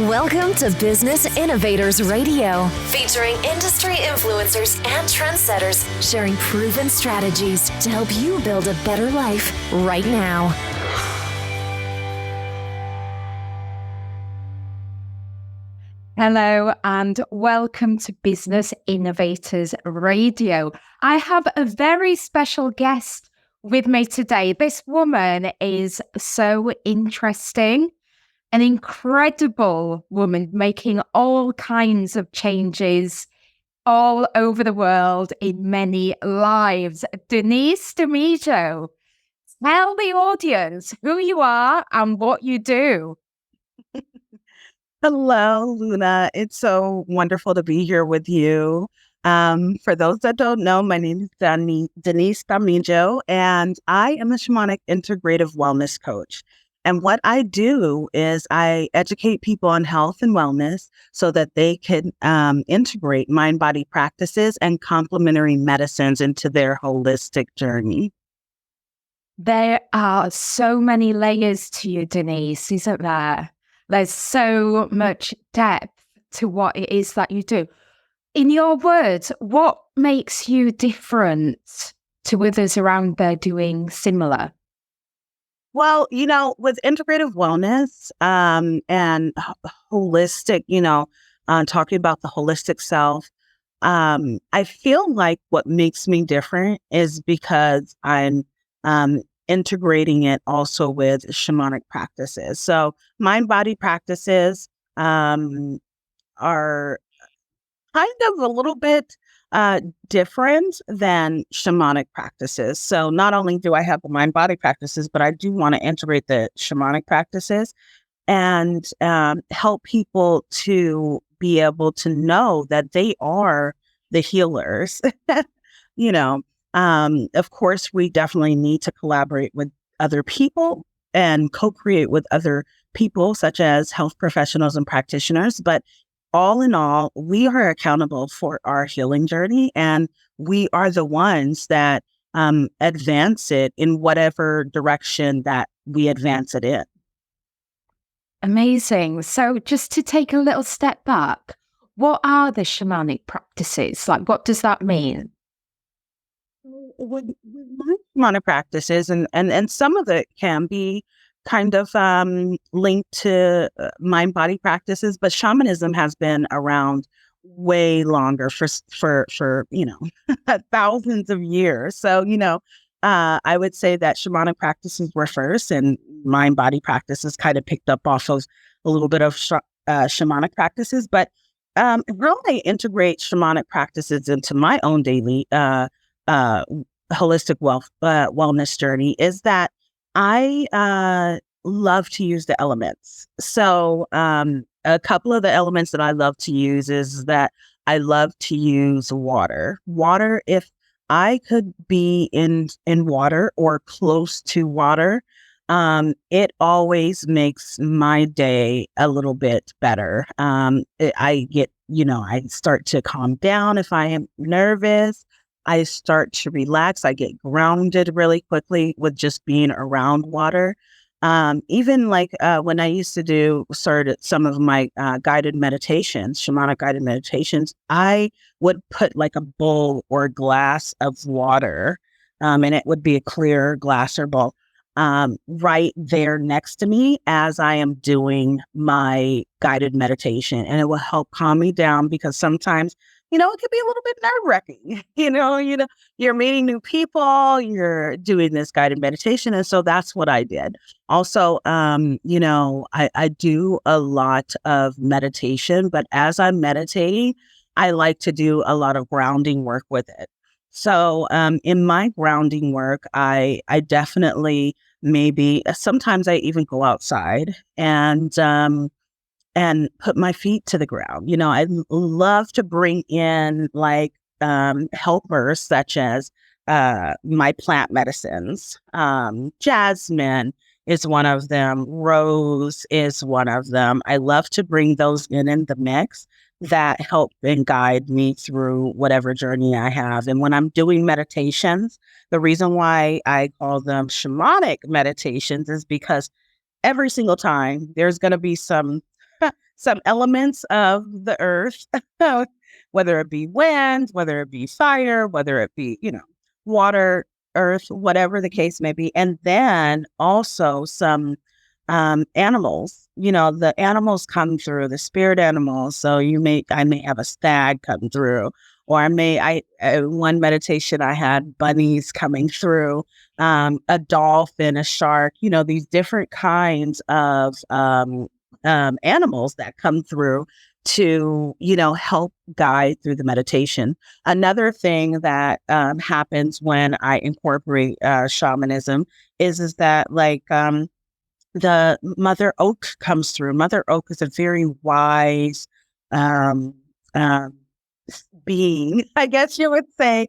Welcome to Business Innovators Radio, featuring industry influencers and trendsetters sharing proven strategies to help you build a better life right now. Hello and welcome to Business Innovators Radio. I have a very special guest with me today. This woman is so interesting, an incredible woman making all kinds of changes all over the world in many lives. DeniseDamijo, tell the audience who you are and what you do. Hello, Luna. It's so wonderful to be here with you. For those that don't know, my name is DeniseDamijo, and I am a shamanic integrative wellness coach. And what I do is I educate people on health and wellness so that they can integrate mind-body practices and complementary medicines into their holistic journey. There are so many layers to you, Denise, isn't there? There's so much depth to what it is that you do. In your words, what makes you different to others around there doing similar? Well, with integrative wellness and holistic, talking about the holistic self, I feel like what makes me different is because I'm integrating it also with shamanic practices. So mind-body practices are kind of a little bit different than shamanic practices. So not only do I have the mind-body practices, but I do want to integrate the shamanic practices and help people to be able to know that they are the healers. Of course, we definitely need to collaborate with other people and co-create with other people, such as health professionals and practitioners. But all in all, we are accountable for our healing journey, and we are the ones that advance it in whatever direction that we advance it in. Amazing. So just to take a little step back, what are the shamanic practices? Like, what does that mean? With my shamanic practices, and some of it can be kind of linked to mind-body practices, but shamanism has been around way longer for thousands of years. So I would say that shamanic practices were first, and mind-body practices kind of picked up off of a little bit of shamanic practices. But how I integrate shamanic practices into my own daily holistic wellness journey is that I love to use the elements. So a couple of the elements that I love to use is that I love to use water. Water, if I could be in water or close to water, it always makes my day a little bit better. I start to calm down if I am nervous. I start to relax. I get grounded really quickly with just being around water. Even like when I used to started some of my guided meditations, shamanic guided meditations, I would put like a bowl or a glass of water, and it would be a clear glass or bowl, right there next to me as I am doing my guided meditation. And it will help calm me down, because sometimes it could be a little bit nerve-wracking. You're meeting new people, you're doing this guided meditation. And so that's what I did. Also, I do a lot of meditation, but as I'm meditating, I like to do a lot of grounding work with it. So in my grounding work, I definitely sometimes I even go outside and put my feet to the ground. I love to bring in like helpers such as my plant medicines. Jasmine is one of them. Rose is one of them. I love to bring those in the mix that help and guide me through whatever journey I have. And when I'm doing meditations, the reason why I call them shamanic meditations is because every single time there's going to be some some elements of the earth, whether it be wind, whether it be fire, whether it be, water, earth, whatever the case may be. And then also some animals, the animals come through, the spirit animals. So I may have a stag come through, or one meditation I had bunnies coming through, a dolphin, a shark, these different kinds of animals that come through to, help guide through the meditation. Another thing that happens when I incorporate shamanism is that the Mother Oak comes through. Mother Oak is a very wise being, I guess you would say.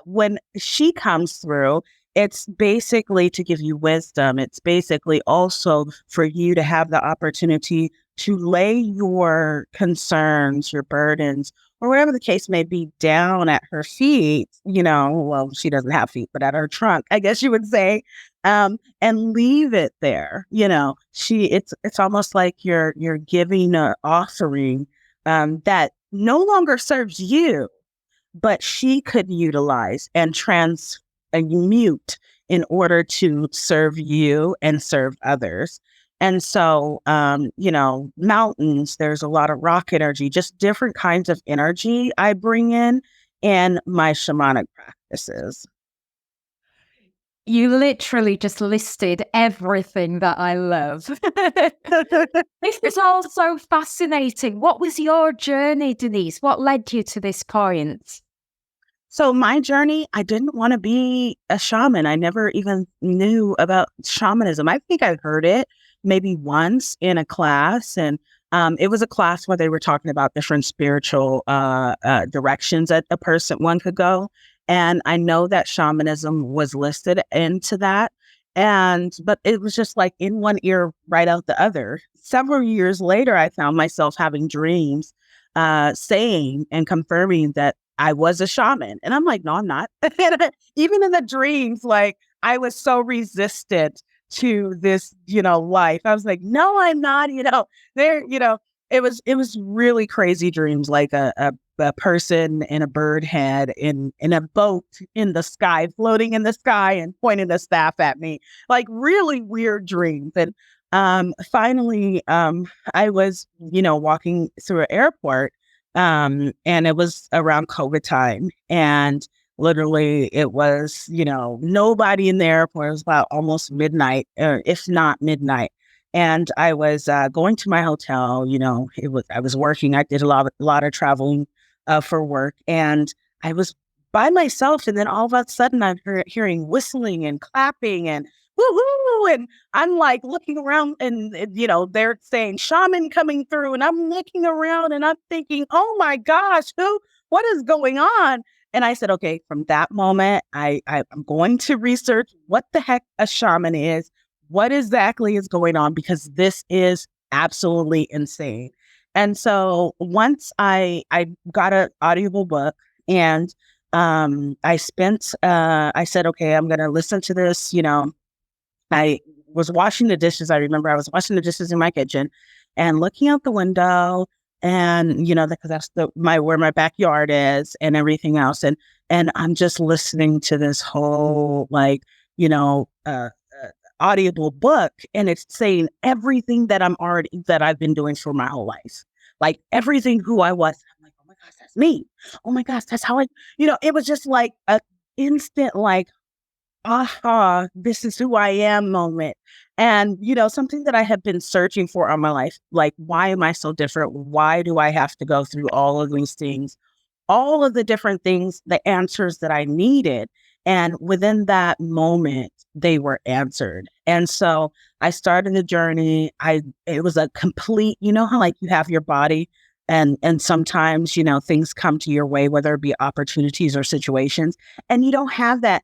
When she comes through, it's basically to give you wisdom. It's basically also for you to have the opportunity to lay your concerns, your burdens, or whatever the case may be, down at her feet. Well, she doesn't have feet, but at her trunk, I guess you would say, and leave it there. It's almost like you're giving an offering that no longer serves you, but she could utilize and transmute in order to serve you and serve others. And so, mountains, there's a lot of rock energy, just different kinds of energy I bring in my shamanic practices. You literally just listed everything that I love. This is all so fascinating. What was your journey, Denise? What led you to this point? So my journey, I didn't want to be a shaman. I never even knew about shamanism. I think I heard it maybe once in a class, and it was a class where they were talking about different spiritual directions that one could go. And I know that shamanism was listed into that. But it was just like in one ear, right out the other. Several years later, I found myself having dreams saying and confirming that I was a shaman. And I'm like, no, I'm not. Even in the dreams, like I was so resistant to this, life. I was like, no, I'm not, it was really crazy dreams, like a person in a bird head in a boat in the sky, floating in the sky and pointing a staff at me, like really weird dreams. And finally, I was, walking through an airport, and it was around COVID time. And literally it was, nobody in the airport. It was about almost midnight, if not midnight. And I was going to my hotel. I was working. I did a lot of traveling for work, and I was by myself. And then all of a sudden, I'm hearing whistling and clapping and woohoo! And I'm like looking around, and they're saying shaman coming through, and I'm looking around, and I'm thinking, oh my gosh, what is going on? And I said, okay, from that moment, I'm going to research what the heck a shaman is. What exactly is going on? Because this is absolutely insane. And so once I got an audible book, and I said, okay, I'm going to listen to this. I was washing the dishes. I remember I was washing the dishes in my kitchen and looking out the window, and, because that's where my backyard is and everything else. And I'm just listening to this whole, audible book, and it's saying everything that I've been doing for my whole life, like everything who I was. I'm like, oh my gosh, that's me. Oh my gosh, that's how it was just like a instant, like, aha, this is who I am moment. And, something that I have been searching for all my life, like, why am I so different? Why do I have to go through all of these things? All of the different things, the answers that I needed. And within that moment, they were answered. And so I started the journey. It was a complete, how like you have your body and sometimes, things come to your way, whether it be opportunities or situations, and you don't have that,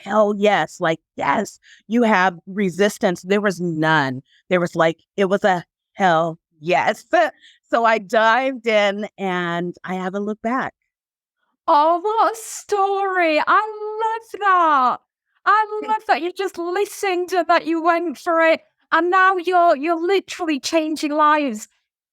hell yes, like, yes, you have resistance. There was none. There was it was a hell yes. So I dived in, and I haven't looked back. Oh, what a story. I love that. I love that you just listened and that you went for it. And now you're literally changing lives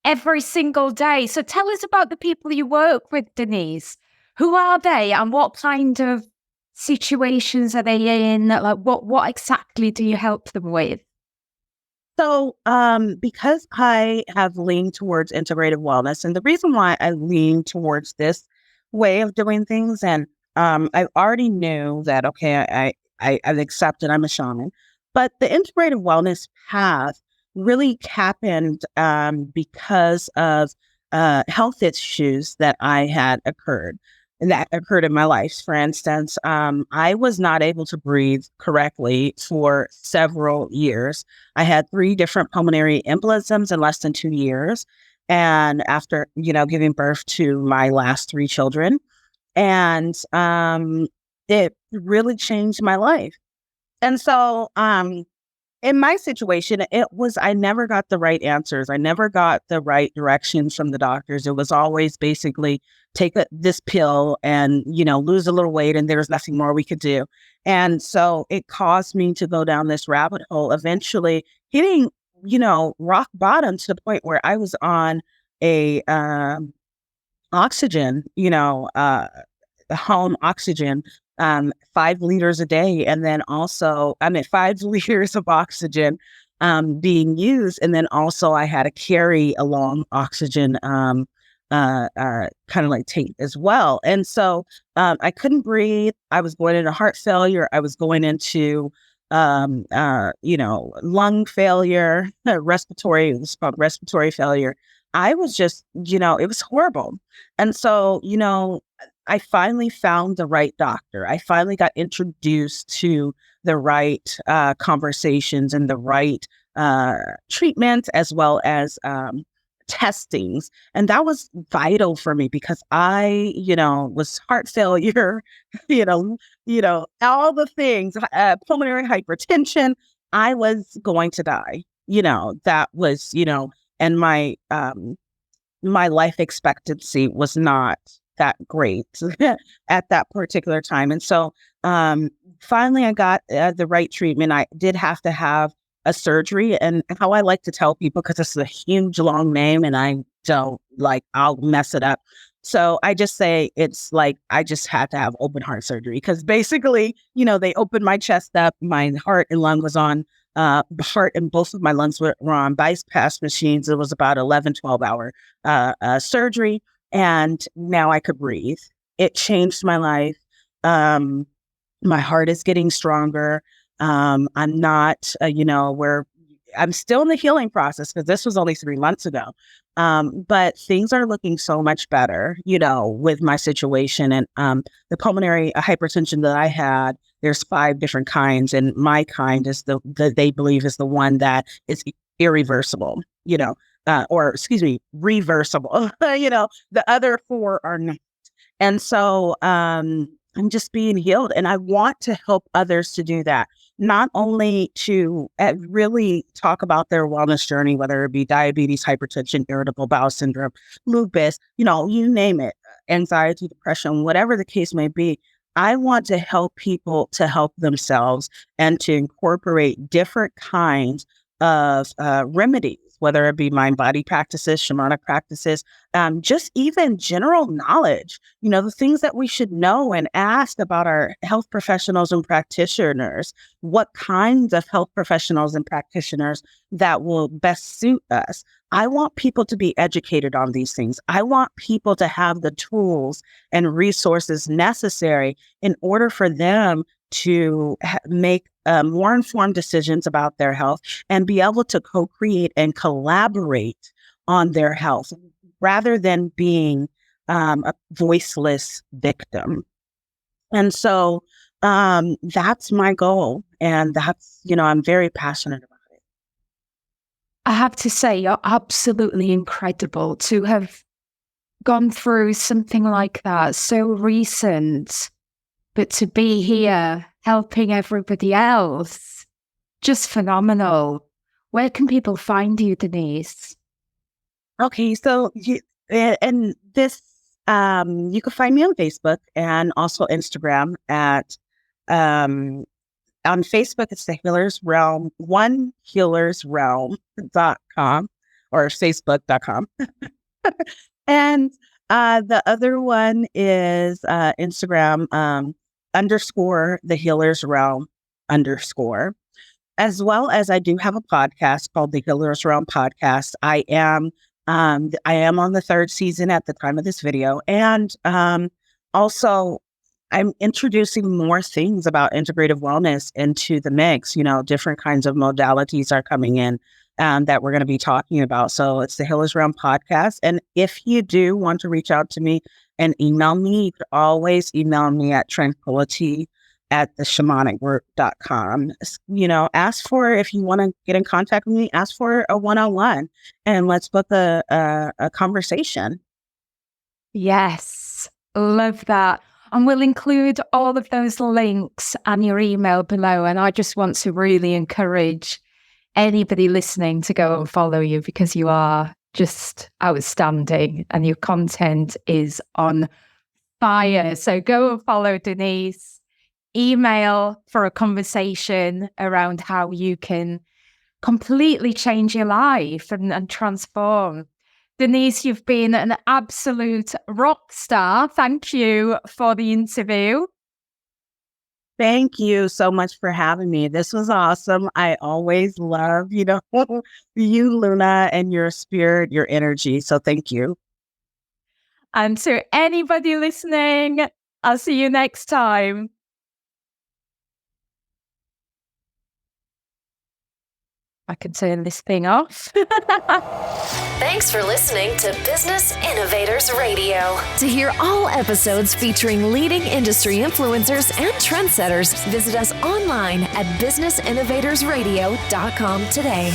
every single day. So tell us about the people you work with, Denise. Who are they and what kind of situations are they in? Like what exactly do you help them with? So, because I have leaned towards integrative wellness, and the reason why I lean towards this way of doing things, and I already knew that, okay, I've accepted I'm a shaman, but the integrative wellness path really happened because of health issues that I had occurred. And that occurred in my life. For instance, I was not able to breathe correctly for several years. I had 3 different pulmonary embolisms in less than 2 years. And after, giving birth to my last 3 children, and it really changed my life. And so, in my situation, I never got the right answers. I never got the right directions from the doctors. It was always basically take this pill and, lose a little weight, and there's nothing more we could do. And so it caused me to go down this rabbit hole, eventually hitting, rock bottom, to the point where I was on a oxygen, home oxygen, 5 liters a day. And then also, 5 liters of oxygen being used. And then also I had to carry along oxygen, kind of like tape as well. And so I couldn't breathe. I was going into heart failure. I was going into, lung failure, it was called respiratory failure. I was just, it was horrible. And so, I finally found the right doctor. I finally got introduced to the right conversations and the right treatment, as well as testings. And that was vital for me because I, was heart failure, all the things, pulmonary hypertension. I was going to die. That was, and my life expectancy was not that great at that particular time. And so finally I got the right treatment. I did have to have a surgery, and how I like to tell people, because this is a huge long name and I'll mess it up. So I just say it's like I just had to have open heart surgery, because basically, they opened my chest up, my heart and lung was on heart and both of my lungs were on bypass machines. It was about 11, 12-hour surgery. And now I could breathe. It changed my life. My heart is getting stronger. I'm not, where I'm still in the healing process, because this was only 3 months ago. But things are looking so much better, with my situation. And the pulmonary hypertension that I had, there's 5 different kinds. And my kind is the they believe is the one that is irreversible, reversible. The other 4 are not. And so I'm just being healed, and I want to help others to do that. Not only to really talk about their wellness journey, whether it be diabetes, hypertension, irritable bowel syndrome, lupus, you name it, anxiety, depression, whatever the case may be. I want to help people to help themselves and to incorporate different kinds of remedies, whether it be mind body practices, shamanic practices, just even general knowledge, the things that we should know, and ask about our health professionals and practitioners, what kinds of health professionals and practitioners that will best suit us. I want people to be educated on these things. I want people to have the tools and resources necessary in order for them to make more informed decisions about their health, and be able to co-create and collaborate on their health, rather than being a voiceless victim. And so that's my goal. And that's, I'm very passionate about it. I have to say, you're absolutely incredible to have gone through something like that, so recent, but to be here helping everybody else, just phenomenal. Where can people find you, Denise? Okay, so you can find me on Facebook and also Instagram at On Facebook, it's the Healer's Realm, onehealersrealm.com or facebook.com. And the other one is Instagram _ the Healer's Realm _. As well as I do have a podcast called the Healer's Realm Podcast. I am on the 3rd season at the time of this video. And also, I'm introducing more things about integrative wellness into the mix. Different kinds of modalities are coming in that we're going to be talking about. So it's the Healer's Realm Podcast. And if you do want to reach out to me and email me, you could always email me at tranquility@theshamanicwork.com. Ask for, if you want to get in contact with me, ask for a one-on-one and let's book a conversation. Yes, love that. And we'll include all of those links and your email below. And I just want to really encourage anybody listening to go and follow you, because you are just outstanding and your content is on fire. So go and follow Denise. Email for a conversation around how you can completely change your life and transform. Denise, you've been an absolute rock star. Thank you for the interview. Thank you so much for having me. This was awesome. I always love, you, Luna, and your spirit, your energy. So thank you. And to anybody listening, I'll see you next time. I can turn this thing off. Thanks for listening to Business Innovators Radio. To hear all episodes featuring leading industry influencers and trendsetters, visit us online at businessinnovatorsradio.com today.